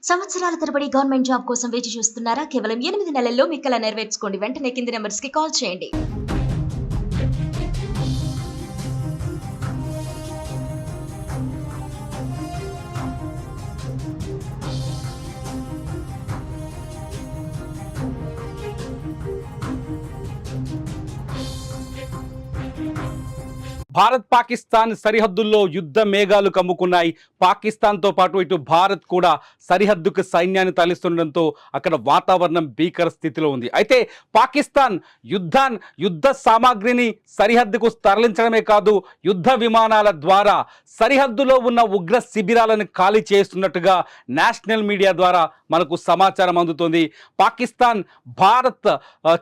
సంవత్సరాల తరబడి government job కోసం వేచి చూస్తున్నారా? కేవలం 8 నెలల్లో మీ కల నెరవేర్చుకోండి. వెంటనే కింది నంబర్స్‌కి కాల్ చేయండి. భారత్ పాకిస్తాన్ సరిహద్దుల్లో యుద్ధ మేఘాలు కమ్ముకున్నాయి. పాకిస్తాన్తో పాటు ఇటు భారత్ కూడా సరిహద్దుకు సైన్యాన్ని తరలిస్తుండడంతో అక్కడ వాతావరణం భీకర స్థితిలో ఉంది. అయితే పాకిస్తాన్ యుద్ధ సామాగ్రిని సరిహద్దుకు తరలించడమే కాదు, యుద్ధ విమానాల ద్వారా సరిహద్దులో ఉన్న ఉగ్ర శిబిరాలను ఖాళీ చేస్తున్నట్టుగా నేషనల్ మీడియా ద్వారా మనకు సమాచారం అందుతోంది. పాకిస్తాన్ భారత్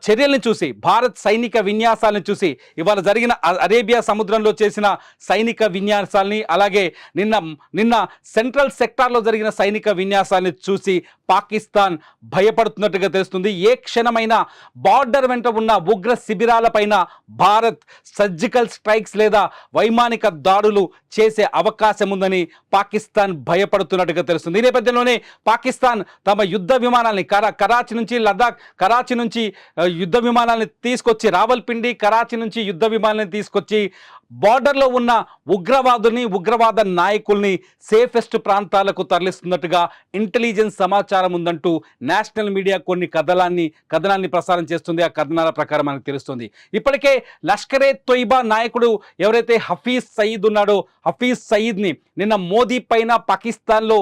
చర్యలను చూసి, భారత్ సైనిక విన్యాసాలను చూసి, ఇవాళ జరిగిన అరేబియా సముద్రంలో చేసిన సైనిక విన్యాసాలని, అలాగే నిన్న సెంట్రల్ సెక్టార్లో జరిగిన సైనిక విన్యాసాన్ని చూసి పాకిస్తాన్ భయపడుతున్నట్టుగా తెలుస్తుంది. ఏ క్షణమైనా బార్డర్ వెంట ఉన్న ఉగ్ర శిబిరాలపైన భారత్ సర్జికల్ స్ట్రైక్స్ లేదా వైమానిక దాడులు చేసే అవకాశం ఉందని పాకిస్తాన్ భయపడుతున్నట్టుగా తెలుస్తుంది. ఈ నేపథ్యంలోనే పాకిస్తాన్ తమ యుద్ధ విమానాలని కరాచీ నుంచి లదాఖ్, కరాచీ నుంచి యుద్ధ విమానాలను తీసుకొచ్చి, రావల్పిండి కరాచీ నుంచి యుద్ధ విమానాలను తీసుకొచ్చి బార్డర్లో ఉన్న ఉగ్రవాద నాయకుల్ని సేఫెస్ట్ ప్రాంతాలకు తరలిస్తున్నట్టుగా ఇంటెలిజెన్స్ సమాచారం ఉందంటూ నేషనల్ మీడియా కొన్ని కథనాన్ని ప్రసారం చేస్తుంది. ఆ కథనాల ప్రకారం మనకు తెలుస్తుంది. ఇప్పటికే లష్కరే తొయిబా నాయకుడు ఎవరైతే హఫీజ్ సయీద్ ఉన్నాడో, హఫీజ్ సయీద్ని నిన్న మోదీ పైన పాకిస్తాన్లో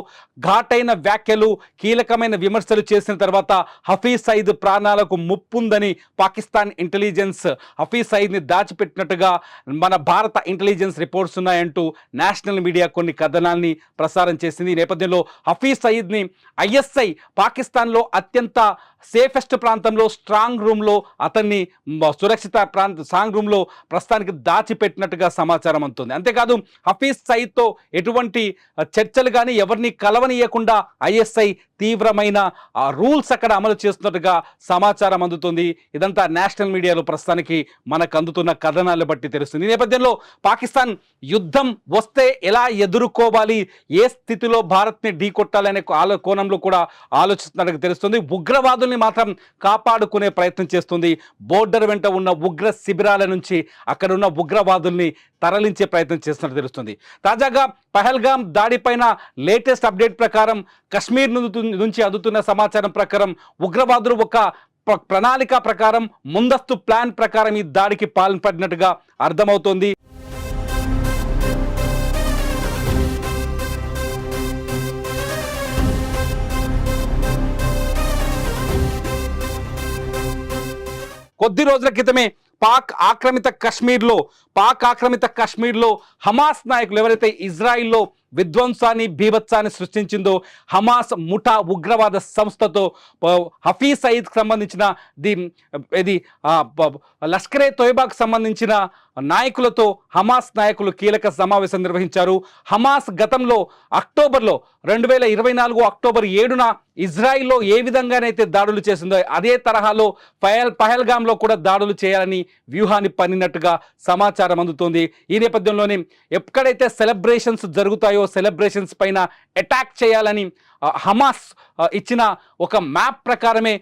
ఘాటైన వ్యాఖ్యలు, కీలకమైన విమర్శలు చేసిన తర్వాత హఫీజ్ సయీద్ ప్రాణాలకు ముప్పుందని పాకిస్తాన్ ఇంటెలిజెన్స్ హఫీజ్ సయీద్ని దాచిపెట్టినట్టుగా మన భారత ఇంటెలిజెన్స్ రిపోర్ట్స్ ఉన్నాయంటూ నేషనల్ మీడియా కొన్ని కథనాల్ని ప్రసారం చేసింది. ఈ నేపథ్యంలో హఫీజ్ సయీద్ని ఐఎస్ఐ పాకిస్తాన్లో అత్యంత సేఫెస్ట్ ప్రాంతంలో స్ట్రాంగ్ రూమ్లో, అతన్ని సురక్షిత స్ట్రాంగ్ రూమ్లో ప్రస్తుతానికి దాచిపెట్టినట్టుగా సమాచారం అందుతుంది. అంతేకాదు హఫీజ్ సయీద్తో ఎటువంటి చర్చలు కానీ ఎవరిని కలవనీయకుండా ఐఎస్ఐ తీవ్రమైన రూల్స్ అక్కడ అమలు చేస్తున్నట్టుగా సమాచారం అందుతుంది. ఇదంతా నేషనల్ మీడియాలో ప్రస్తుతానికి మనకు అందుతున్న కథనాలను బట్టి తెలుస్తుంది. ఈ నేపథ్యంలో పాకిస్తాన్ యుద్ధం వస్తే ఎలా ఎదుర్కోవాలి, ఏ స్థితిలో భారత్ని ఢీకొట్టాలనే కోణంలో కూడా ఆలోచిస్తున్నట్టుగా తెలుస్తుంది. ఉగ్రవాదుల్ని మాత్రం కాపాడుకునే ప్రయత్నం చేస్తుంది. బోర్డర్ వెంట ఉన్న ఉగ్ర శిబిరాల నుంచి అక్కడ ఉన్న ఉగ్రవాదుల్ని తరలించే ప్రయత్నం చేస్తున్నట్టు తెలుస్తుంది. తాజాగా పహల్గామ్ దాడిపైన లేటెస్ట్ అప్డేట్ ప్రకారం, కశ్మీర్ నుంచి అందుతున్న సమాచారం ప్రకారం ఉగ్రవాదులు ఒక ప్రణాళిక ప్రకారం, ముందస్తు ప్లాన్ ప్రకారం ఈ దాడికి పాల్పడినట్టుగా అర్థమవుతోంది. కొద్ది రోజుల క్రితమే పాక్ ఆక్రమిత కశ్మీర్లో హమాస్ నాయకులు ఎవరైతే ఇజ్రాయిల్లో విధ్వంసాన్ని, బీభత్సాన్ని సృష్టించిందో హమాస్ ముఠా ఉగ్రవాద సంస్థతో హఫీజ్ సయీద్కి సంబంధించిన లష్కరే తోయిబాకు సంబంధించిన నాయకులతో హమాస్ నాయకులు కీలక సమావేశం నిర్వహించారు. హమాస్ గతంలో 2024 అక్టోబర్ 7న ఇజ్రాయిల్లో ఏ విధంగానైతే దాడులు చేసిందో అదే తరహాలో పహల్గామ్లో కూడా దాడులు చేయాలని వ్యూహాన్ని పన్నినట్టుగా సమాచారం అందుతోంది. ఈ నేపథ్యంలోనే ఎక్కడైతే సెలబ్రేషన్స్ జరుగుతాయో సెలబ్రేషన్స్ పైన అటాక్ చేయాలని హమాస్ ఇచ్చిన ఒక మ్యాప్ ప్రకారమే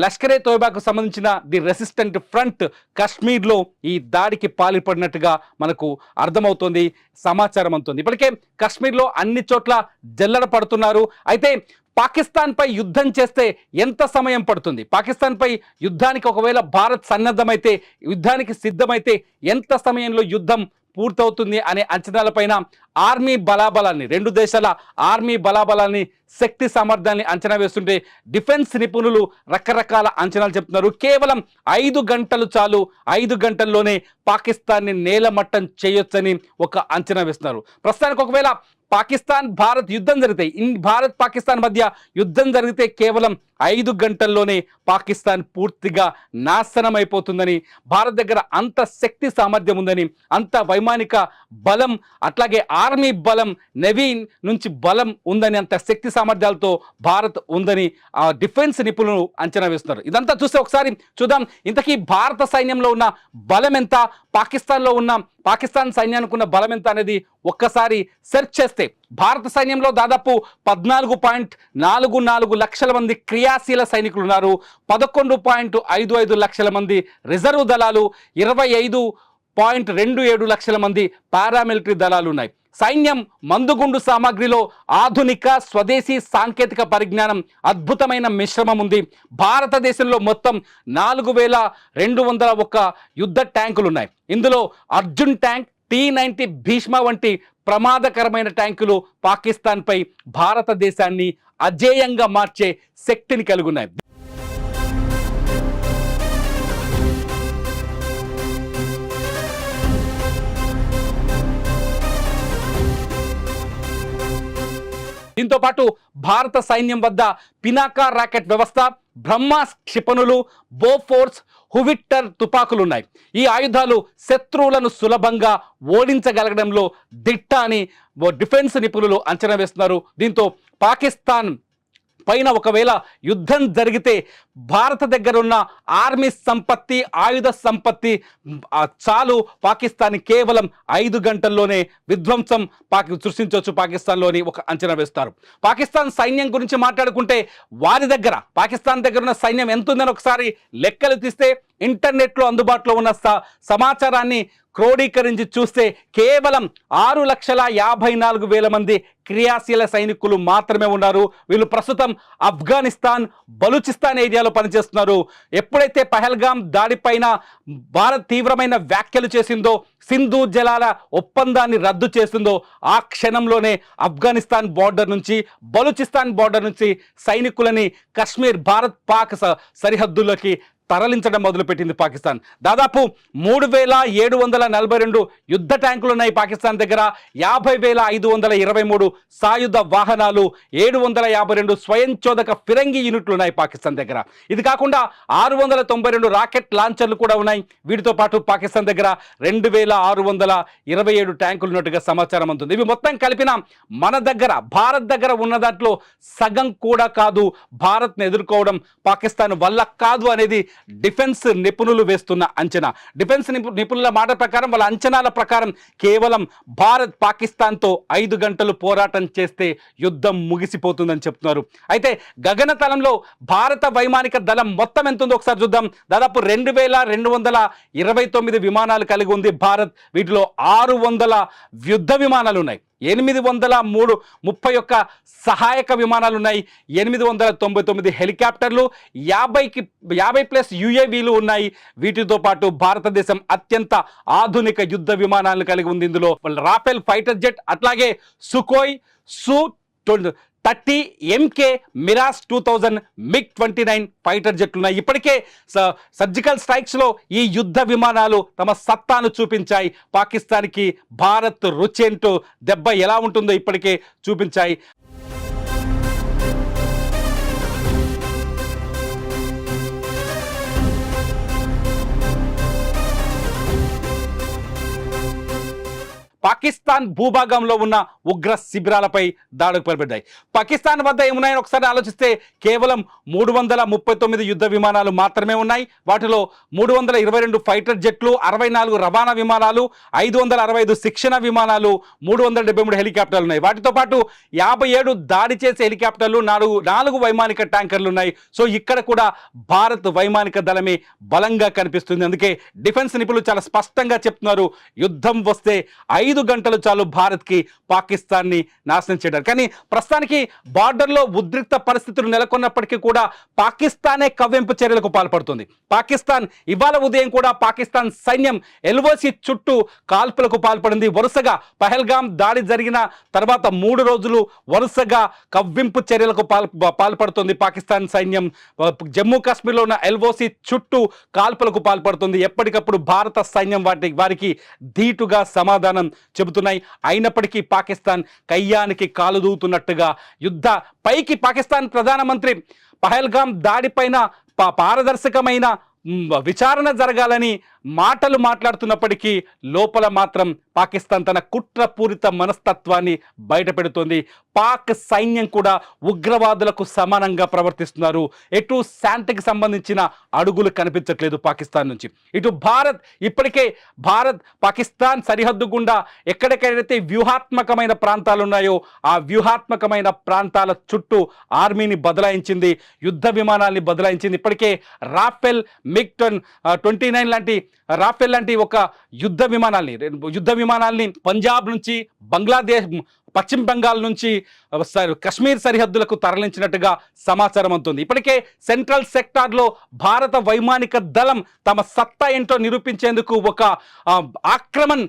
లష్కరే తోయిబాకు సంబంధించిన ది రెసిస్టెంట్ ఫ్రంట్ కశ్మీర్లో ఈ దాడికి పాల్పడినట్టుగా మనకు అర్థమవుతోంది, సమాచారం అందుతుంది. ఇప్పటికే కశ్మీర్లో అన్ని చోట్ల జల్లెడ పడుతున్నారు. అయితే పాకిస్తాన్పై యుద్ధం చేస్తే ఎంత సమయం పడుతుంది, పాకిస్తాన్పై యుద్ధానికి ఒకవేళ భారత్ సన్నద్ధమైతే, యుద్ధానికి సిద్ధమైతే ఎంత సమయంలో యుద్ధం పూర్తవుతుంది అనే అంచనాలపైన ఆర్మీ బలాబలాన్ని, రెండు దేశాల ఆర్మీ బలాబలాన్ని, శక్తి సామర్థ్యాన్ని అంచనా వేస్తుంటే డిఫెన్స్ నిపుణులు రకరకాల అంచనాలు చెప్తున్నారు. కేవలం 5 గంటలు చాలు, 5 గంటల్లోనే పాకిస్తాన్ని నేలమట్టం చేయొచ్చని ఒక అంచనా వేస్తున్నారు. ప్రస్తుతానికి ఒకవేళ భారత్ పాకిస్తాన్ మధ్య యుద్ధం జరిగితే కేవలం 5 గంటల్లోనే పాకిస్తాన్ పూర్తిగా నాశనం అయిపోతుందని, భారత్ దగ్గర అంత శక్తి సామర్థ్యం ఉందని, అంత వైమానిక బలం, అట్లాగే ఆర్మీ బలం, నేవీ నుంచి బలం ఉందని, అంత శక్తి సామర్థ్యాలతో భారత్ ఉందని ఆ డిఫెన్స్ నిపుణులు అంచనా వేస్తున్నారు. ఇదంతా చూస్తే ఒకసారి చూద్దాం, ఇంతకీ భారత సైన్యంలో ఉన్న బలం ఎంత, పాకిస్తాన్లో ఉన్న పాకిస్తాన్ సైన్యానికి ఉన్న బలం ఎంత అనేది ఒక్కసారి సెర్చ్ చేస్తే భారత సైన్యంలో దాదాపు 14.44 లక్షల మంది క్రియాశీల సైనికులు ఉన్నారు. 11.55 లక్షల మంది రిజర్వ్ దళాలు, 25.27 లక్షల మంది పారామిలిటరీ దళాలు ఉన్నాయి. సైన్యం మందుగుండు సామాగ్రిలో ఆధునిక స్వదేశీ సాంకేతిక పరిజ్ఞానం అద్భుతమైన మిశ్రమం ఉంది. భారతదేశంలో మొత్తం 4201 యుద్ధ ట్యాంకులు ఉన్నాయి. ఇందులో అర్జున్ ట్యాంక్, T-90 భీష్మ వంటి ప్రమాదకరమైన ట్యాంకులు పాకిస్తాన్పై భారతదేశాన్ని అజేయంగా మార్చే శక్తిని కలిగి ఉన్నాయి. దీంతో పాటు భారత సైన్యం వద్ద పినాకా రాకెట్ వ్యవస్థ, బ్రహ్మాస్ క్షిపణులు, బోఫోర్స్, హువిట్టర్ తుపాకులు ఉన్నాయి. ఈ ఆయుధాలు శత్రువులను సులభంగా ఓడించగలగడంలో దిట్ట అని డిఫెన్స్ నిపుణులు అంచనా వేస్తున్నారు. దీంతో పాకిస్తాన్ పైన ఒకవేళ యుద్ధం జరిగితే భారత దగ్గర ఉన్న ఆర్మీ సంపత్తి, ఆయుధ సంపత్తి చాలు పాకిస్తాన్ కేవలం 5 గంటల్లోనే విధ్వంసం సృష్టించవచ్చు పాకిస్తాన్లోని ఒక అంచనా వేస్తారు. పాకిస్తాన్ సైన్యం గురించి మాట్లాడుకుంటే వారి దగ్గర, పాకిస్తాన్ దగ్గర ఉన్న సైన్యం ఎంత ఉందని ఒకసారి లెక్కలు తీస్తే ఇంటర్నెట్లో అందుబాటులో ఉన్న సమాచారాన్ని క్రోడీకరించి చూస్తే కేవలం 6,54,000 మంది క్రియాశీల సైనికులు మాత్రమే ఉన్నారు. వీళ్ళు ప్రస్తుతం ఆఫ్ఘనిస్తాన్, బలూచిస్తాన్ ఏరియాలో పనిచేస్తున్నారు. ఎప్పుడైతే పహల్గాం దాడిపైన భారత్ తీవ్రమైన వ్యాఖ్యలు చేసిందో, సింధు జలాల ఒప్పందాన్ని రద్దు చేసిందో, ఆ క్షణంలోనే ఆఫ్ఘనిస్తాన్ బార్డర్ నుంచి, బలూచిస్తాన్ బార్డర్ నుంచి సైనికులని కశ్మీర్ భారత్ పాక్ సరిహద్దుల్లోకి తరలించడం మొదలుపెట్టింది పాకిస్తాన్. దాదాపు 3,742 యుద్ధ ట్యాంకులు ఉన్నాయి పాకిస్తాన్ దగ్గర. 50,523 సాయుధ వాహనాలు, 752 స్వయంచోదక ఫిరంగి యూనిట్లు ఉన్నాయి పాకిస్తాన్ దగ్గర. ఇది కాకుండా 692 రాకెట్ లాంచర్లు కూడా ఉన్నాయి. వీటితో పాటు పాకిస్తాన్ దగ్గర 2,627 ట్యాంకులు ఉన్నట్టుగా సమాచారం అందుతుంది. ఇవి మొత్తం కలిపిన మన దగ్గర, భారత్ దగ్గర ఉన్న దాంట్లో సగం కూడా కాదు. భారత్ను ఎదుర్కోవడం పాకిస్తాన్ వల్ల కాదు అనేది డిఫెన్స్ నిపుణులు వేస్తున్న అంచనా. డిఫెన్స్ నిపుణుల మాట ప్రకారం, వాళ్ళ అంచనాల ప్రకారం కేవలం భారత్ పాకిస్తాన్తో 5 గంటలు పోరాటం చేస్తే యుద్ధం ముగిసిపోతుందని చెప్తున్నారు. అయితే గగనతలంలో భారత వైమానిక దళం మొత్తం ఎంత ఉందో ఒకసారి చూద్దాం. దాదాపు 2,229 విమానాలు కలిగి ఉంది భారత్. వీటిలో 600 యుద్ధ విమానాలు ఉన్నాయి, 831 సహాయక విమానాలు ఉన్నాయి, 899 హెలికాప్టర్లు, 50+ UAVలు ఉన్నాయి. వీటితో పాటు భారతదేశం అత్యంత ఆధునిక యుద్ధ విమానాలను కలిగి ఉంది. ఇందులో రాఫెల్ ఫైటర్ జెట్, అట్లాగే Sukhoi Su-30 MK, Mirage 2000, MiG-29 fighter జెట్లు ఉన్నాయి. ఇప్పటికే సర్జికల్ స్ట్రైక్స్లో ఈ యుద్ధ విమానాలు తమ సత్తాను చూపించాయి. పాకిస్తాన్కి భారత్ రుచేంటో, దెబ్బ ఎలా ఉంటుందో ఇప్పటికే చూపించాయి. పాకిస్తాన్ భూభాగంలో ఉన్న ఉగ్ర శిబిరాలపై దాడులు పాల్పడ్డాయి. పాకిస్తాన్ వద్ద ఏమున్నాయని ఒకసారి ఆలోచిస్తే కేవలం 339 యుద్ధ విమానాలు మాత్రమే ఉన్నాయి. వాటిలో 322 ఫైటర్ జెట్లు, 64 రవాణా విమానాలు, 565 శిక్షణ విమానాలు, 373 హెలికాప్టర్లు ఉన్నాయి. వాటితో పాటు 57 దాడి చేసే హెలికాప్టర్లు, 4 వైమానిక ట్యాంకర్లు ఉన్నాయి. సో ఇక్కడ కూడా భారత్ వైమానిక దళమే బలంగా కనిపిస్తుంది. అందుకే డిఫెన్స్ నిపుణులు చాలా స్పష్టంగా చెప్తున్నారు, యుద్ధం వస్తే 5 గంటలు చాలు భారత్కి పాకిస్తాన్ని నాశనం చేయడానికి. కానీ ప్రస్తుతానికి బార్డర్లో ఉద్రిక్త పరిస్థితులు నెలకొన్నప్పటికీ కూడా పాకిస్తానే కవ్వింపు చర్యలకు పాల్పడుతుంది. పాకిస్తాన్ ఇవాళ ఉదయం కూడా పాకిస్తాన్ సైన్యం LOC చుట్టూ కాల్పులకు పాల్పడింది. వరుసగా పహల్గాం దాడి జరిగిన తర్వాత 3 రోజులు వరుసగా కవ్వింపు చర్యలకు పాల్పడుతుంది పాకిస్తాన్ సైన్యం. జమ్మూ కాశ్మీర్లో ఉన్న LOC చుట్టూ కాల్పులకు పాల్పడుతుంది. ఎప్పటికప్పుడు భారత సైన్యం వారికి ధీటుగా సమాధానం చెబుతున్నాయి. అయినప్పటికీ పాకిస్తాన్ కయ్యానికి కాలు దూతున్నట్టుగా పైకి పాకిస్తాన్ ప్రధానమంత్రి పహల్గాం దాడిపైన పారదర్శకమైన విచారణ జరగాలని మాటలు మాట్లాడుతున్నప్పటికీ లోపల మాత్రం పాకిస్తాన్ తన కుట్రపూరిత మనస్తత్వాన్ని బయటపెడుతోంది. పాక్ సైన్యం కూడా ఉగ్రవాదులకు సమానంగా ప్రవర్తిస్తున్నారు. ఎటు శాంతికి సంబంధించిన అడుగులు కనిపించట్లేదు పాకిస్తాన్ నుంచి. ఇటు భారత్ ఇప్పటికే పాకిస్తాన్ సరిహద్దు గుండా ఎక్కడెక్కడైతే వ్యూహాత్మకమైన ప్రాంతాలు ఉన్నాయో ఆ వ్యూహాత్మకమైన ప్రాంతాల చుట్టూ ఆర్మీని బదలాయించింది, యుద్ధ విమానాల్ని బదలాయించింది. ఇప్పటికే రాఫెల్ MiG-29 లాంటి రాఫెల్ లాంటి ఒక యుద్ధ విమానాల్ని పంజాబ్ నుంచి, బంగ్లాదేశ్, పశ్చిమ బెంగాల్ నుంచి కశ్మీర్ సరిహద్దులకు తరలించినట్టుగా సమాచారం అందుతుంది. ఇప్పటికే సెంట్రల్ సెక్టార్లో భారత వైమానిక దళం తమ సత్తా ఏంటో నిరూపించేందుకు ఒక ఆక్రమణ్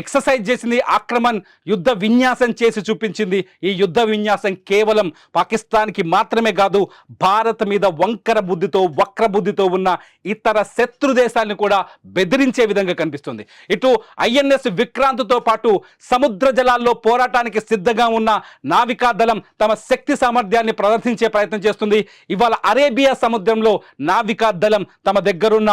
ఎక్సర్సైజ్ చేసింది, ఆక్రమణ్ యుద్ధ విన్యాసం చేసి చూపించింది. ఈ యుద్ధ విన్యాసం కేవలం పాకిస్తాన్కి మాత్రమే కాదు, భారత్ మీద వక్ర బుద్ధితో ఉన్న ఇతర శత్రు దేశాలను కూడా బెదిరించే విధంగా కనిపిస్తుంది. ఇటు INS విక్రాంత్తో పాటు సముద్ర జలాల్లో పోరాటానికి సిద్ధంగా ఉన్న నావికా దళం తమ శక్తి సామర్థ్యాన్ని ప్రదర్శించే ప్రయత్నం చేస్తుంది. ఇవాళ అరేబియా సముద్రంలో నావికా దళం తమ దగ్గరున్న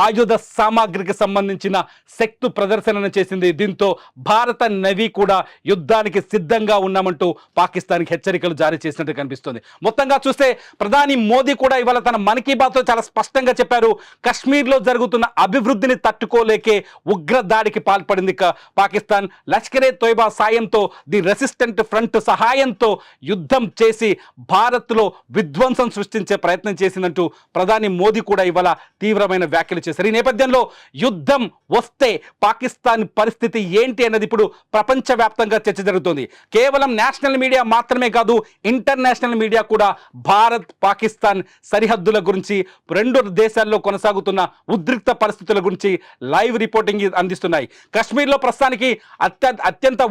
ఆయుధ సామాగ్రికి సంబంధించిన శక్తి ప్రదర్శనను చేసింది. దీంతో భారత నవీ కూడా యుద్ధానికి సిద్ధంగా ఉన్నామంటూ పాకిస్తాన్కి హెచ్చరికలు జారీ చేసినట్టు కనిపిస్తుంది. మొత్తంగా చూస్తే ప్రధాని మోదీ కూడా ఇవాళ తన మన్ కీ బాత్లో చాలా స్పష్టంగా చెప్పారు, కశ్మీర్లో జరుగుతున్న అభివృద్ధిని తట్టుకోలేకే ఉగ్ర దాడికి పాల్పడింది పాకిస్తాన్. లష్కరే తోయిబా సాయంతో, ది రెసిస్టెంట్ ఫ్రంట్ సహాయంతో యుద్ధం చేసి భారత్లో విధ్వంసం సృష్టించే ప్రయత్నం చేసిందంటూ ప్రధాని మోదీ కూడా ఇవాళ తీవ్రమైన వ్యాఖ్యలు చేశారు. ఈ నేపథ్యంలో యుద్ధం వస్తే పాకిస్తాన్ పరిస్థితి ఏంటి అన్నది ఇప్పుడు ప్రపంచవ్యాప్తంగా చర్చ జరుగుతుంది. కేవలం నేషనల్ మీడియా మాత్రమే కాదు, ఇంటర్నేషనల్ మీడియా కూడా భారత్ పాకిస్తాన్ సరిహద్దుల గురించి, రెండు దేశాల్లో కొనసాగుతున్న ఉద్రిక్త పరిస్థితుల గురించి లైవ్ రిపోర్టింగ్ అందిస్తున్నాయి. కశ్మీర్లో ప్రస్తుతానికి అత్యంత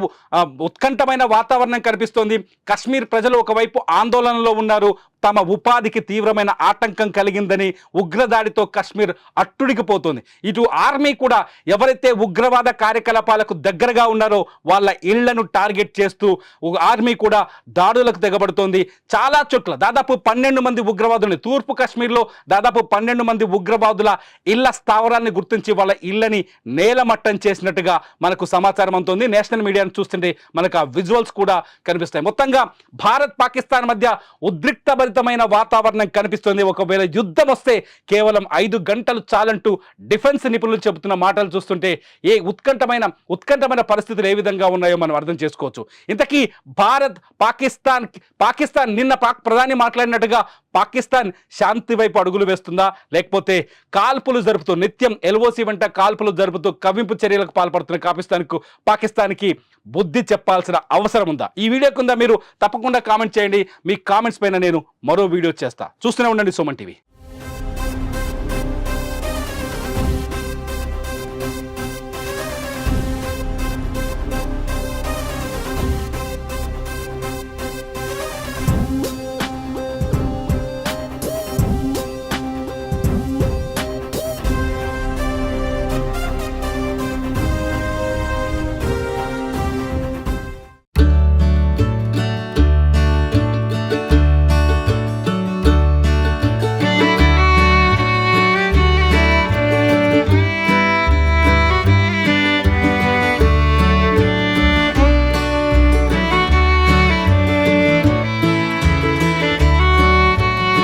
ఉత్కంఠమైన వాతావరణం కనిపిస్తోంది. కశ్మీర్ ప్రజలు ఒకవైపు ఆందోళనలో ఉన్నారు, తమ ఉపాధికి తీవ్రమైన ఆటంకం కలిగిందని ఉగ్రదాడితో కశ్మీర్ అట్టుడికిపోతుంది. ఇటు ఆర్మీ కూడా ఎవరైతే ఉగ్రవాద కార్యకలాపాలకు దగ్గరగా ఉన్నారో వాళ్ళ ఇళ్లను టార్గెట్ చేస్తూ ఆర్మీ కూడా దాడులకు తెగబడుతోంది. చాలా చోట్ల దాదాపు 12 మంది ఉగ్రవాదుల్ని, తూర్పు కశ్మీర్లో దాదాపు 12 మంది ఉగ్రవాదుల ఇళ్ల స్థావరాన్ని గుర్తించి వాళ్ళ ఇళ్లని నేలమట్టం చేసినట్టుగా మనకు సమాచారం అందుతుంది. నేషనల్ మీడియాను చూస్తుంటే మనకు ఆ విజువల్స్ కూడా కనిపిస్తాయి. మొత్తంగా భారత్ పాకిస్తాన్ మధ్య ఉద్రిక్తభరితమైన వాతావరణం కనిపిస్తుంది. ఒకవేళ యుద్ధం వస్తే కేవలం 5 గంటలు చాలంటూ డిఫెన్స్ నిపుణులు చెబుతున్న మాటలు చూస్తుంటే ఏ ఉత్కంఠమైన పరిస్థితులు ఏ విధంగా ఉన్నాయో మనం అర్థం చేసుకోవచ్చు. ఇంతకీ భారత్ పాకిస్తాన్ నిన్న ప్రధాని మాట్లాడినట్టుగా పాకిస్తాన్ శాంతి వైపు అడుగులు వేస్తుందా, లేకపోతే కాల్పులు జరుపుతూ నిత్యం LOC వెంట కాల్పులు జరుపుతూ కవ్వింపు చర్యలకు పాల్పడుతున్న పాకిస్తాన్కి బుద్ధి చెప్పాల్సిన అవసరం ఉందా? ఈ వీడియో కింద మీరు తప్పకుండా కామెంట్ చేయండి. మీ కామెంట్స్ పైన నేను మరో వీడియో చేస్తా. చూస్తూనే ఉండండి సుమన్ టీవీ.